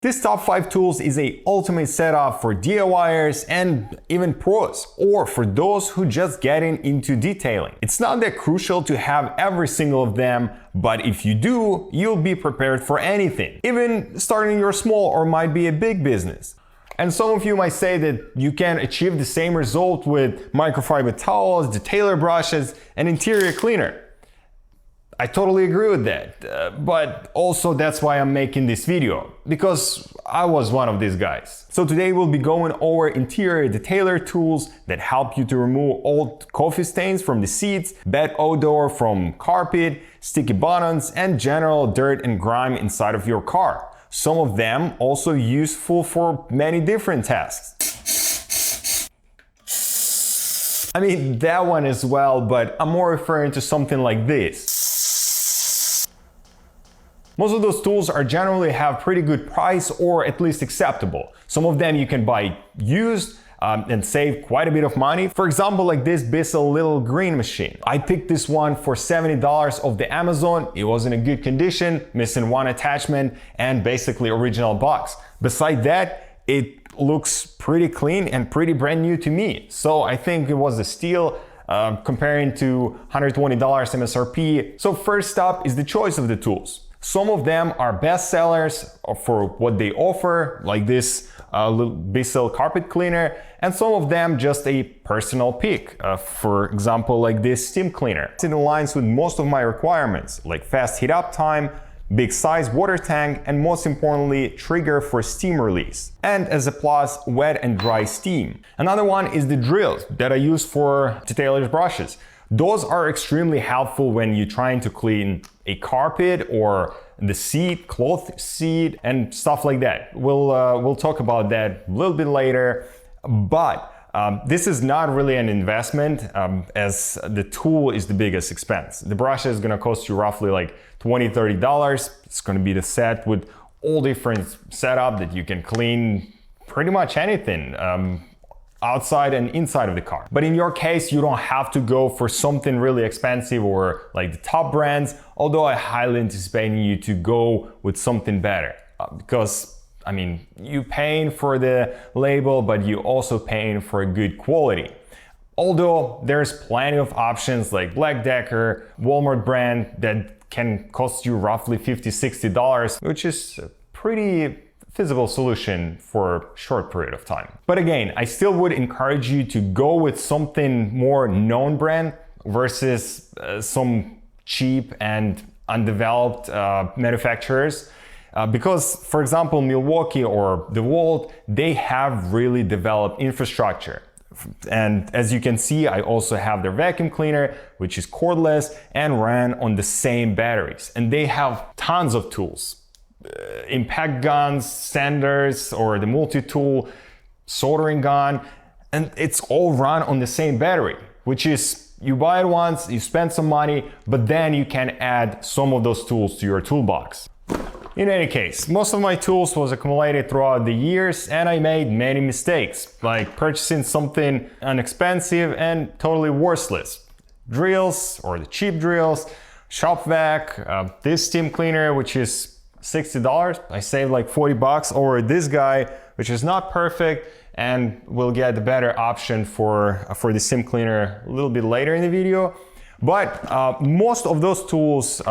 This top 5 tools is a ultimate setup for DIYers and even pros, or for those who just getting into detailing. It's not that crucial to have every single of them, but if you do, you'll be prepared for anything, even starting your small or might be a big business. And some of you might say that you can achieve the same result with microfiber towels, detailer brushes, and interior cleaner. I totally agree with that, but also that's why I'm making this video, because I was one of these guys. So today we'll be going over interior detailer tools that help you to remove old coffee stains from the seats, bad odor from carpet, sticky buttons, and general dirt and grime inside of your car. Some of them also useful for many different tasks. I mean, that one as well, but I'm more referring to something like this. Most of those tools are generally have pretty good price, or at least acceptable. Some of them you can buy used and save quite a bit of money. For example, like this Bissell little green machine. I picked this one for $70 off the Amazon. It was in a good condition, missing one attachment, and basically original box. Beside that, it looks pretty clean and pretty brand new to me. So I think it was a steal. Comparing to $120 MSRP. So first up is the choice of the tools. Some of them are best sellers for what they offer, like this little Bissell carpet cleaner, and some of them just a personal pick. For example, like this steam cleaner. It aligns with most of my requirements, like fast heat up time, big size water tank, and most importantly, trigger for steam release. And as a plus, wet and dry steam. Another one is the drills that I use for detailer's brushes. Those are extremely helpful when you're trying to clean a carpet or the seat, cloth seat, and stuff like that. We'll talk about that a little bit later, but this is not really an investment, as the tool is the biggest expense. The brush is gonna cost you roughly like $20–30. It's gonna be the set with all different setup that you can clean pretty much anything. Outside and inside of the car. But in your case, you don't have to go for something really expensive or like the top brands, although I highly anticipate you to go with something better. Because, I mean, you paying for the label, but you also paying for a good quality. Although there's plenty of options like Black Decker, Walmart brand that can cost you roughly $50–60, which is pretty feasible solution for a short period of time. But again, I still would encourage you to go with something more known brand versus some cheap and undeveloped manufacturers. Because, for example, Milwaukee or DeWalt, they have really developed infrastructure. And as you can see, I also have their vacuum cleaner, which is cordless and ran on the same batteries. And they have tons of tools. Impact guns, sanders, or the multi-tool soldering gun, and it's all run on the same battery, which is you buy it once, you spend some money, but then you can add some of those tools to your toolbox. In any case, most of my tools was accumulated throughout the years, and I made many mistakes, like purchasing something inexpensive and totally worthless. Drills, or the cheap drills, shop vac, this steam cleaner, which is $60. I saved like $40 over this guy, which is not perfect, and we'll get the better option for the steam cleaner a little bit later in the video. But most of those tools,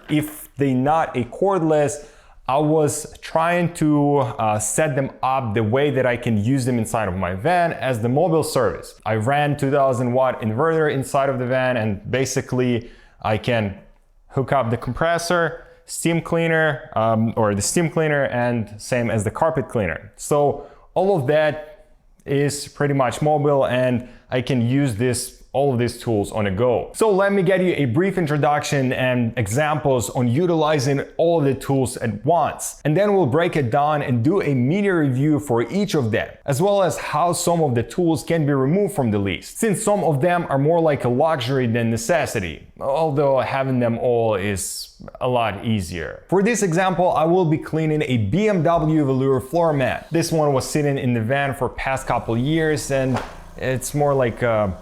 if they're not a cordless, I was trying to set them up the way that I can use them inside of my van as the mobile service. I ran 2000 watt inverter inside of the van, and basically I can hook up the compressor, steam cleaner, or the steam cleaner, and same as the carpet cleaner. So all of that is pretty much mobile, and I can use all of these tools on the go. So let me get you a brief introduction and examples on utilizing all of the tools at once. And then we'll break it down and do a mini review for each of them, as well as how some of the tools can be removed from the list, since some of them are more like a luxury than necessity, although having them all is a lot easier. For this example, I will be cleaning a BMW velour floor mat. This one was sitting in the van for past couple years, and it's more like a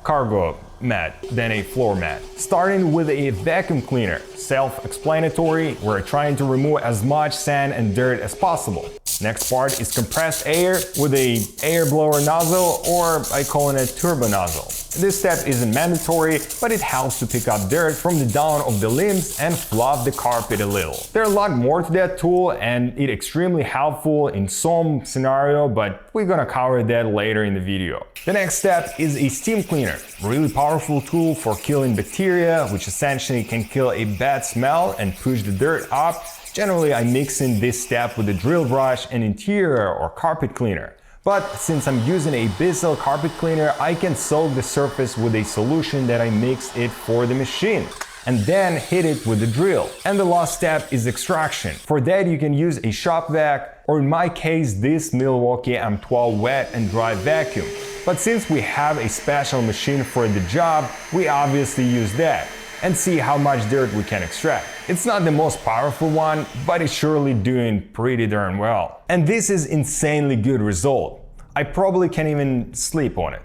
cargo mat than a floor mat. Starting with a vacuum cleaner, self-explanatory, we're trying to remove as much sand and dirt as possible. Next part is compressed air with a air blower nozzle, or I call it a turbo nozzle. This step isn't mandatory, but it helps to pick up dirt from the down of the limbs and fluff the carpet a little. There's a lot more to that tool and it's extremely helpful in some scenario, but we're gonna cover that later in the video. The next step is a steam cleaner, really powerful tool for killing bacteria, which essentially can kill a bad smell and push the dirt up. Generally, I mix in this step with a drill brush and interior or carpet cleaner. But since I'm using a Bissell carpet cleaner, I can soak the surface with a solution that I mixed it for the machine, and then hit it with the drill. And the last step is extraction. For that you can use a shop vac, or in my case this Milwaukee M12 wet and dry vacuum. But since we have a special machine for the job, we obviously use that and see how much dirt we can extract. It's not the most powerful one, but it's surely doing pretty darn well. And this is insanely good result. I probably can't even sleep on it.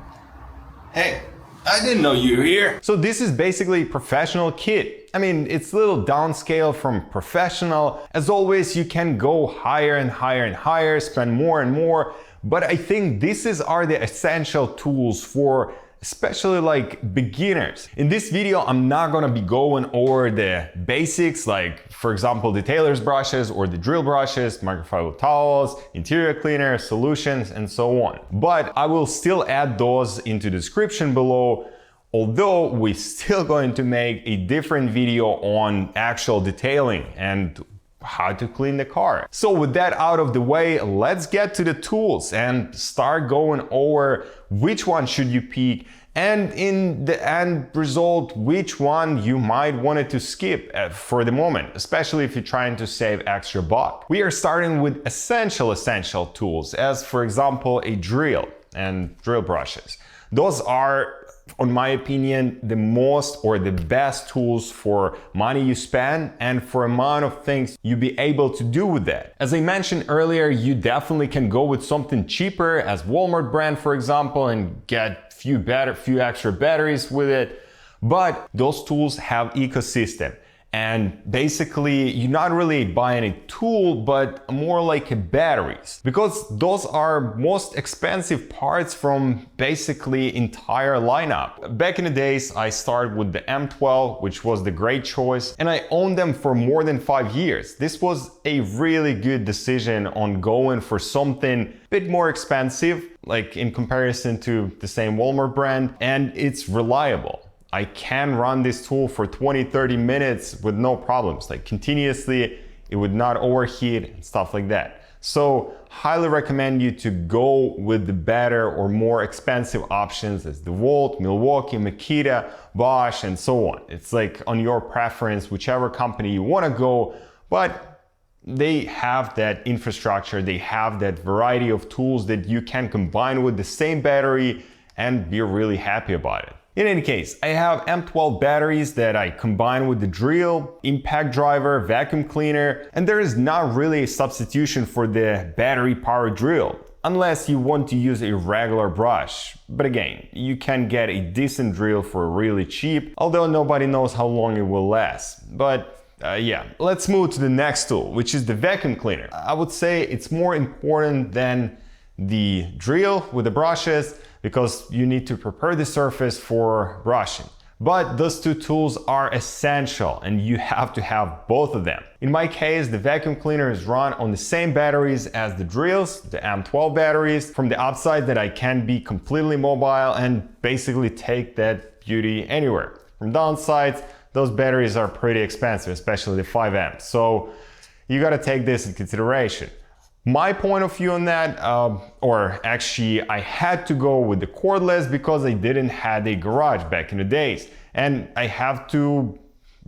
Hey, I didn't know you were here. So this is basically a professional kit. I mean, it's a little downscale from professional. As always, you can go higher and higher and higher, spend more and more, but I think are the essential tools for especially like beginners. In this video, I'm not gonna be going over the basics, like for example, the tailor's brushes or the drill brushes, microfiber towels, interior cleaner, solutions, and so on. But I will still add those into the description below, although we're still going to make a different video on actual detailing and how to clean the car. So with that out of the way, let's get to the tools and start going over which one should you pick, and in the end result, which one you might want to skip for the moment, especially if you're trying to save extra buck. We are starting with essential tools, as for example, a drill and drill brushes. Those are, in my opinion, the most or the best tools for money you spend and for amount of things you be able to do with that. As I mentioned earlier, you definitely can go with something cheaper, as Walmart brand for example, and get few extra batteries with it. But those tools have ecosystem. And basically, you're not really buying a tool, but more like batteries, because those are most expensive parts from basically entire lineup. Back in the days, I started with the M12, which was the great choice, and I owned them for more than 5 years. This was a really good decision on going for something a bit more expensive, like in comparison to the same Walmart brand, and it's reliable. I can run this tool for 20-30 minutes with no problems, like continuously. It would not overheat and stuff like that. So highly recommend you to go with the better or more expensive options as DeWalt, Milwaukee, Makita, Bosch, and so on. It's like on your preference, whichever company you want to go, but they have that infrastructure, they have that variety of tools that you can combine with the same battery and be really happy about it. In any case, I have M12 batteries that I combine with the drill, impact driver, vacuum cleaner, and there is not really a substitution for the battery powered drill, unless you want to use a regular brush. But again, you can get a decent drill for really cheap, although nobody knows how long it will last. But yeah, let's move to the next tool, which is the vacuum cleaner. I would say it's more important than the drill with the brushes, because you need to prepare the surface for brushing. But those two tools are essential and you have to have both of them. In my case, the vacuum cleaner is run on the same batteries as the drills, the M12 batteries, from the upside that I can be completely mobile and basically take that beauty anywhere. From downsides, those batteries are pretty expensive, especially the 5 amps. So you gotta take this in consideration. My point of view on that, or actually I had to go with the cordless because I didn't have a garage back in the days, and I have to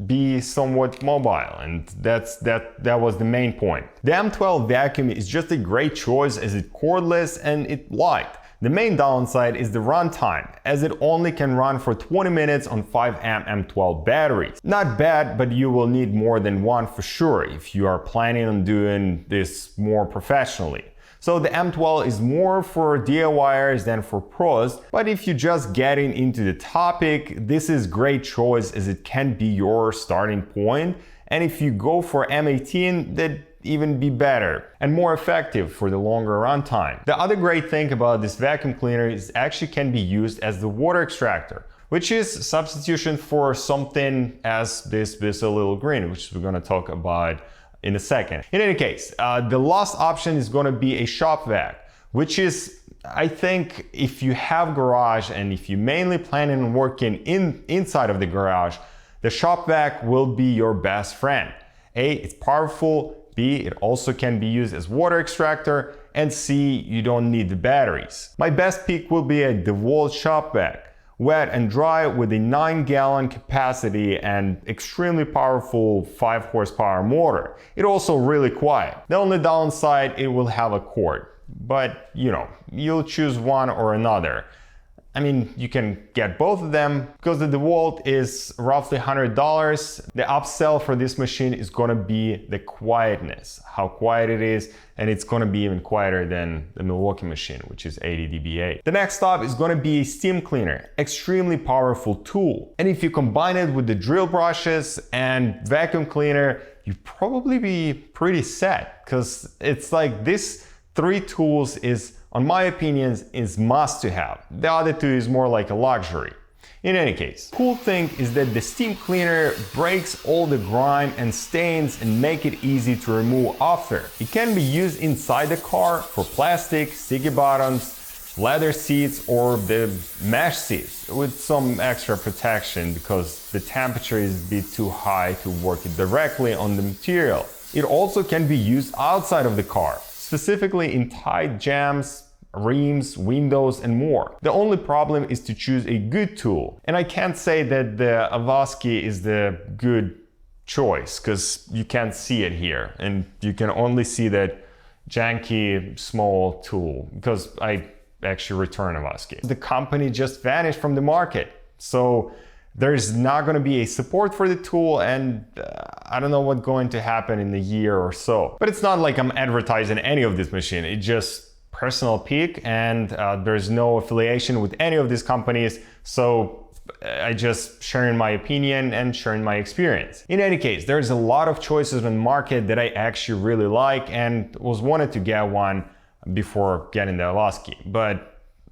be somewhat mobile, and that was the main point. The M12 vacuum is just a great choice as it's cordless and it's light. The main downside is the runtime, as it only can run for 20 minutes on 5 amp M12 batteries. Not bad, but you will need more than one for sure if you are planning on doing this more professionally. So the M12 is more for DIYers than for pros, but if you're just getting into the topic, this is great choice as it can be your starting point. And if you go for M18, that'd even be better and more effective for the longer runtime. The other great thing about this vacuum cleaner is actually can be used as the water extractor, which is substitution for something as this Bissell little green, which we're going to talk about in a second. In any case, the last option is going to be a shop vac, which is, I think, if you have garage and if you mainly plan on working inside of the garage, the shop vac will be your best friend. A, it's powerful. B, it also can be used as water extractor. And C, you don't need the batteries. My best pick will be a DeWalt shop vac. Wet and dry with a 9-gallon capacity and extremely powerful 5 horsepower motor. It also really quiet. The only downside, it will have a cord, but you know, you'll choose one or another. I mean, you can get both of them because the DeWalt is roughly $100. The upsell for this machine is going to be the quietness, how quiet it is, and it's going to be even quieter than the Milwaukee machine, which is 80 dBA. The next stop is going to be a steam cleaner, extremely powerful tool. And if you combine it with the drill brushes and vacuum cleaner, you'd probably be pretty set because it's like this 3 tools is, on my opinion, is must to have. The other 2 is more like a luxury. In any case, cool thing is that the steam cleaner breaks all the grime and stains and make it easy to remove after. It can be used inside the car for plastic, sticky buttons, leather seats or the mesh seats with some extra protection because the temperature is a bit too high to work it directly on the material. It also can be used outside of the car, specifically in tight jams, rims, windows, and more. The only problem is to choose a good tool. And I can't say that the Avasky is the good choice because you can't see it here and you can only see that janky small tool because I actually returned Avasky. The company just vanished from the market. So there's not going to be a support for the tool and I don't know what's going to happen in a year or so. But it's not like I'm advertising any of this machine. It's just personal pick and there's no affiliation with any of these companies. So I just sharing my opinion and sharing my experience. In any case, there's a lot of choices on the market that I actually really like and was wanted to get one before getting the Avasky. But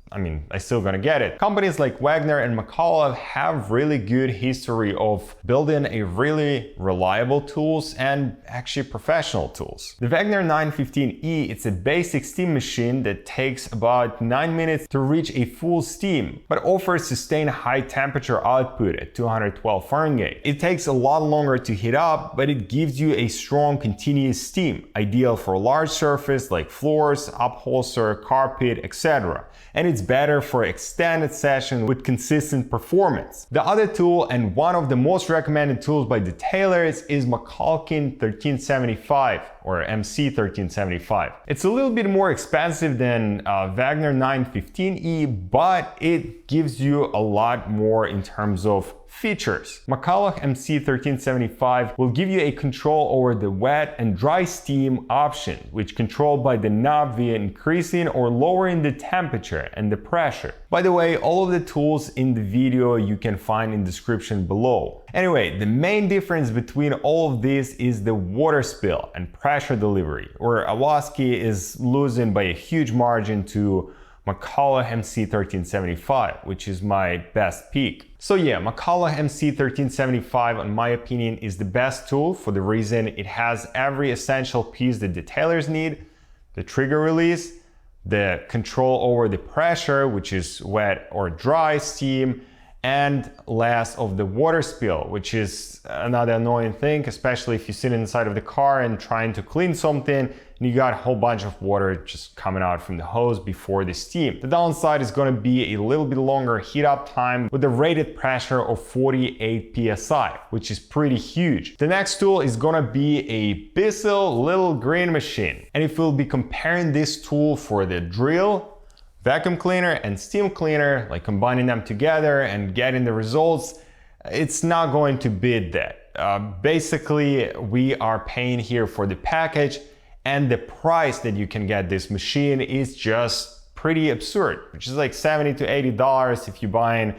I mean, I still gonna get it. Companies like Wagner and McCulloch have really good history of building a really reliable tools and actually professional tools. The Wagner 915E, it's a basic steam machine that takes about 9 minutes to reach a full steam, but offers sustained high temperature output at 212 Fahrenheit. It takes a lot longer to heat up, but it gives you a strong continuous steam, ideal for large surface like floors, upholster, carpet, etc. And it's better for extended session with consistent performance. The other tool and one of the most recommended tools by detailers is McCulloch 1375 or MC 1375. It's a little bit more expensive than Wagner 915E, but it gives you a lot more in terms of features. McCulloch MC 1375 will give you a control over the wet and dry steam option, which controlled by the knob via increasing or lowering the temperature and the pressure. By the way, all of the tools in the video you can find in the description below. Anyway, the main difference between all of these is the water spill and pressure delivery, where Avasky is losing by a huge margin to McCulloch MC 1375, which is my best pick. So yeah, McCulloch MC 1375, in my opinion, is the best tool for the reason it has every essential piece the detailers need: the trigger release, the control over the pressure, which is wet or dry steam, and last of the water spill, which is another annoying thing, especially if you sit inside of the car and trying to clean something and you got a whole bunch of water just coming out from the hose before the steam. The downside is going to be a little bit longer heat up time with a rated pressure of 48 psi, which is pretty huge. The next tool is going to be a Bissell little green machine. And if we'll be comparing this tool for the drill, vacuum cleaner and steam cleaner, like combining them together and getting the results, it's not going to beat that. Basically, we are paying here for the package and the price that you can get this machine is just pretty absurd, which is like $70 to $80 if you're buying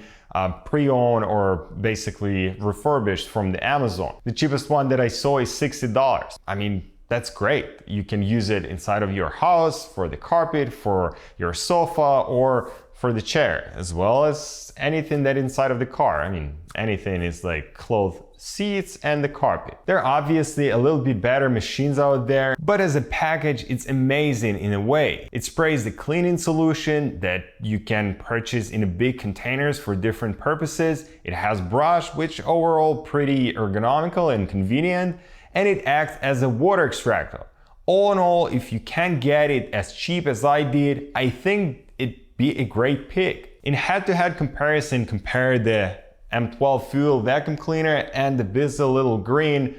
pre-owned or basically refurbished from the Amazon. The cheapest one that I saw is $60. I mean, that's great. You can use it inside of your house, for the carpet, for your sofa, or for the chair, as well as anything that inside of the car. I mean, anything is like cloth seats and the carpet. There are obviously a little bit better machines out there, but as a package, it's amazing in a way. It sprays the cleaning solution that you can purchase in big containers for different purposes. It has brush, which overall pretty ergonomical and convenient, and it acts as a water extractor. All in all, if you can get it as cheap as I did, I think it'd be a great pick. In head-to-head comparison, compare the M12 fuel vacuum cleaner and the Bissell little green.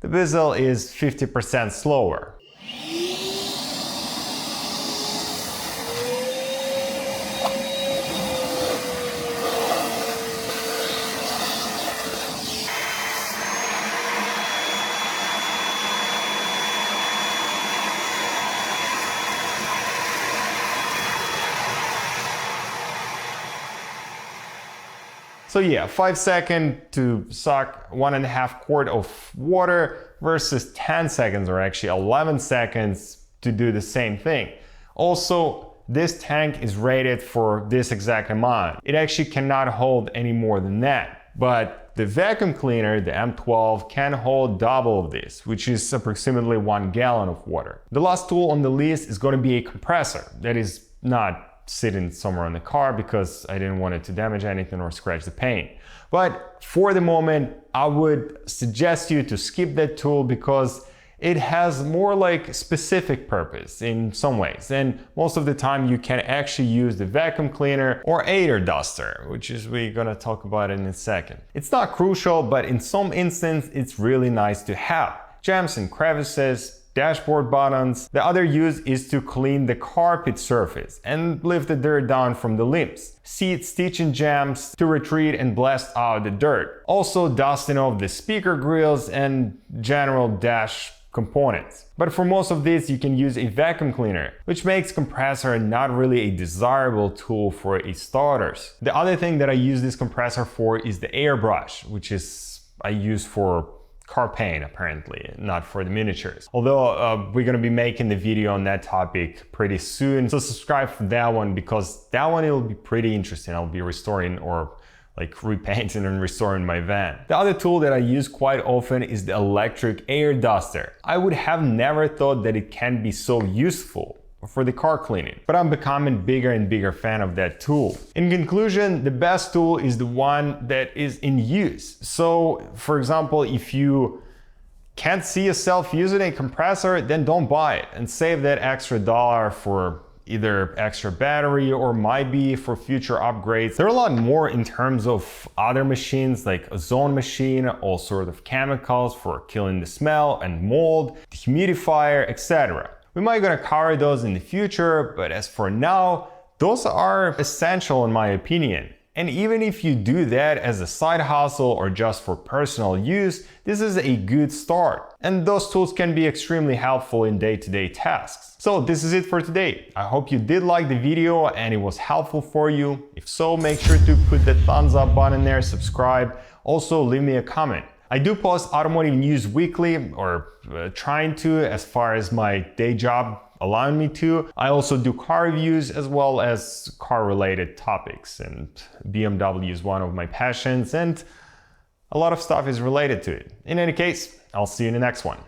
The Bissell is 50% slower. So yeah, 5 seconds to suck 1.5 quart of water versus 10 seconds or actually 11 seconds to do the same thing. Also, this tank is rated for this exact amount. It actually cannot hold any more than that. But the vacuum cleaner, the M12, can hold double of this, which is approximately 1 gallon of water. The last tool on the list is going to be a compressor that is not sitting somewhere in the car because I didn't want it to damage anything or scratch the paint. But for the moment, I would suggest you to skip that tool because it has more like specific purpose in some ways. And most of the time you can actually use the vacuum cleaner or air duster, which is we're gonna talk about in a second. It's not crucial, but in some instances, it's really nice to have. Jams and crevices, dashboard buttons. The other use is to clean the carpet surface and lift the dirt down from the limbs. Seat stitching jams to retrieve and blast out the dirt. Also dusting off the speaker grills and general dash components. But for most of this, you can use a vacuum cleaner, which makes compressor not really a desirable tool for a starters. The other thing that I use this compressor for is the airbrush, which is I use for car paint apparently, not for the miniatures. Although we're gonna be making the video on that topic pretty soon, so subscribe for that one because that one it'll be pretty interesting. I'll be restoring or like repainting and restoring my van. The other tool that I use quite often is the electric air duster. I would have never thought that it can be so useful for the car cleaning, but I'm becoming bigger and bigger fan of that tool. In conclusion, the best tool is the one that is in use. So for example, if you can't see yourself using a compressor, then don't buy it and save that extra dollar for either extra battery or might be for future upgrades. There are a lot more in terms of other machines like ozone machine, all sort of chemicals for killing the smell and mold, humidifier, etc. We might gonna cover those in the future, but as for now, those are essential in my opinion. And even if you do that as a side hustle or just for personal use, this is a good start. And those tools can be extremely helpful in day-to-day tasks. So this is it for today. I hope you did like the video and it was helpful for you. If so, make sure to put the thumbs up button there, subscribe. Also, leave me a comment. I do post automotive news weekly, or trying to, as far as my day job allowing me to. I also do car reviews as well as car related topics, and BMW is one of my passions and a lot of stuff is related to it. In any case, I'll see you in the next one.